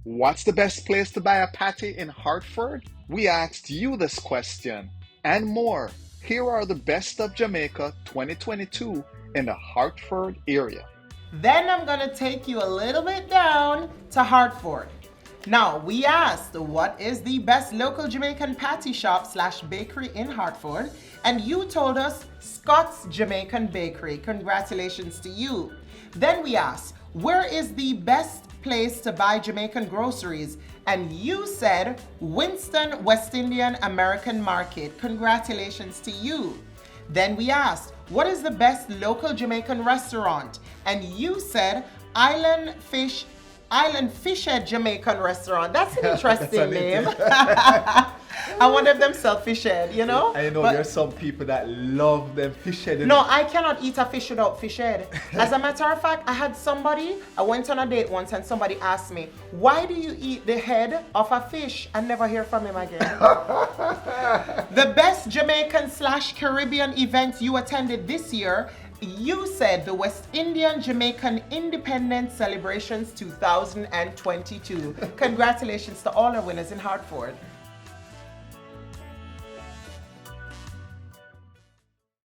What's the best place to buy a patty in Hartford? We asked you this question and more. Here are the best of Jamaica 2022 in the Hartford area. Then I'm gonna take you a little bit down to Hartford. Now, we asked what is the best local Jamaican patty shop slash bakery in Hartford, and you told us Scott's Jamaican Bakery. Congratulations to you. Then we asked, where is the best place to buy Jamaican groceries? And you said Winston West Indian American Market. Congratulations to you. Then we asked, what is the best local Jamaican restaurant? And you said Island Fishhead Jamaican Restaurant. That's an interesting name. I wonder if them sell fish head, you know? I know there's some people that love them fish head. No, I cannot eat a fish without fish head. As a matter of fact, I went on a date once and somebody asked me, why do you eat the head of a fish? And never hear from him again. The best Jamaican slash Caribbean event you attended this year, you said the West Indian Jamaican Independence Celebrations 2022. Congratulations to all our winners in Hartford.